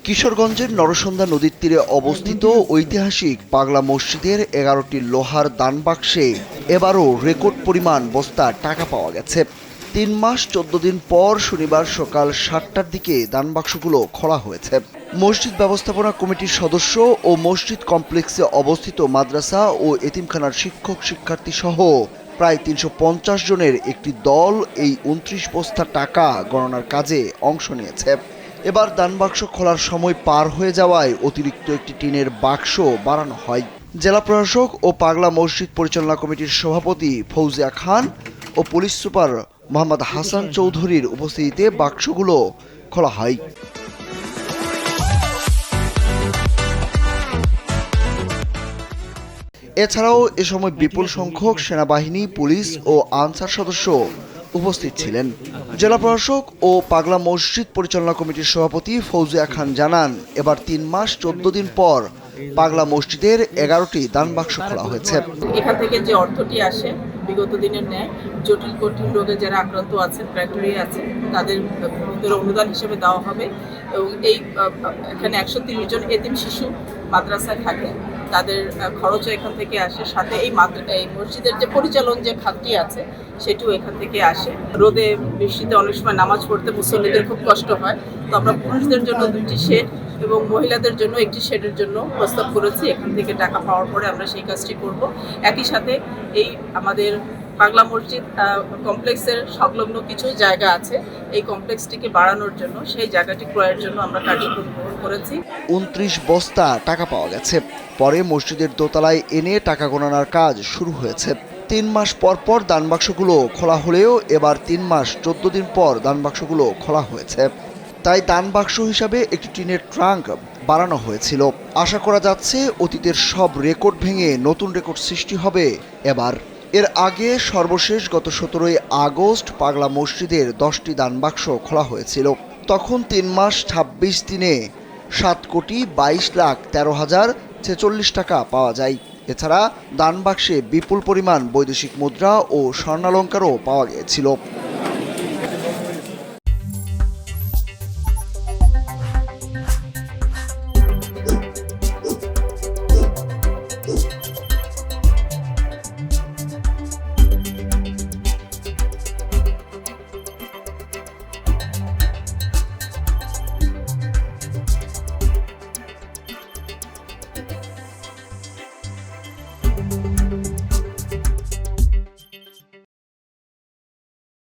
কিশোরগঞ্জের নরসন্দা নদীর তীরে অবস্থিত ঐতিহাসিক পাগলা মসজিদের ১১টি লোহার দানবাক্সে এবারও রেকর্ড পরিমাণ বস্তা টাকা পাওয়া গেছে। ৩ মাস ১৪ দিন পর শনিবার সকাল ৭টার দিকে দানবাক্সগুলো খোলা হয়েছে। মসজিদ ব্যবস্থাপনা কমিটির সদস্য ও মসজিদ কমপ্লেক্সে অবস্থিত মাদ্রাসা ও এতিমখানার শিক্ষক শিক্ষার্থী সহ প্রায় ৩৫০ জনের একটি দল এই ২৯ বস্তা টাকা গণনার কাজে অংশ নিয়েছে। এবার দানবাক্স খোলার সময় পার হয়ে যাওয়ায় অতিরিক্ত একটি টিনের বাক্স বাড়ানো হয়। জেলা প্রশাসক ও পাগলা মসজিদ পরিচালনা কমিটির সভাপতি ফৌজিয়া খান ও পুলিশ সুপার মোহাম্মদ হাসান চৌধুরীর উপস্থিতিতে বাক্সগুলো খোলা হয়। এছাড়াও এ সময় বিপুল সংখ্যক সেনাবাহিনী, পুলিশ ও আনসার সদস্য উপস্থিত ছিলেন। জেলা প্রশাসক ও পাগলা মসজিদ পরিচালনা কমিটির সভাপতি ফৌজিয়া খান জানান, এবার ৩ মাস ১৪ দিন পর পাগলা মসজিদের ১১টি দানবাক্স খোলা হয়েছে। এখান থেকে যে অর্থটি আসে বিগত দিনের ন্যায় জটিল কঠিন রোগে যারা আক্রান্ত আছেন, ফ্র্যাকচারি আছে, তাদের ভিতরে অনুদান হিসেবে দেওয়া হবে এবং এখানে ১৩০ জন এতিম শিশু মাদ্রাসায় থাকে, তাদের খরচও এখান থেকে আসে। সাথে এই মসজিদের যে পরিচালন যে খাতটি আছে সেটিও এখান থেকে আসে। রোদে বৃষ্টিতে অনেক সময় নামাজ পড়তে মুসল্লিদের খুব কষ্ট হয়, তো আমরা পুরুষদের জন্য 2টি শেড এবং মহিলাদের জন্য একটি শেডের জন্য প্রস্তাব করেছি। এখান থেকে টাকা পাওয়ার পরে আমরা সেই কাজটি করব। একই সাথে এই আমাদের পাগলা মসজিদ কমপ্লেক্সের সংলগ্ন কিছু জায়গা আছে, এই কমপ্লেক্সটিকে বাড়ানোর জন্য সেই জায়গাটি ক্রয়ের জন্য আমরা কার্যক্রম গ্রহণ করেছি। ২৯ বস্তা টাকা পাওয়া গেছে। পরে মসজিদের দোতলায় এনে টাকা গণনার কাজ শুরু হয়েছে। ৩ মাস পর পর দানবাক্সগুলো খোলা হলেও এবার ৩ মাস ১৪ দিন পর দানবাক্সগুলো খোলা হয়েছে। তাই দানবাক্স হিসাবে একটি টিনের ট্রাঙ্ক বাড়ানো হয়েছিল। আশা করা যাচ্ছে অতীতের সব রেকর্ড ভেঙে নতুন রেকর্ড সৃষ্টি হবে এবার। এর আগে সর্বশেষ গত ১৭ই আগস্ট পাগলা মসজিদের 10টি দানবাক্স খোলা হয়েছিল। তখন ৩ মাস ২৬ দিনে ৭,২২,১৩,০৪৬ টাকা পাওয়া যায়। এছাড়া দানবাক্সে বিপুল পরিমাণ বৈদেশিক মুদ্রা ও স্বর্ণালঙ্কারও পাওয়া গিয়েছিল।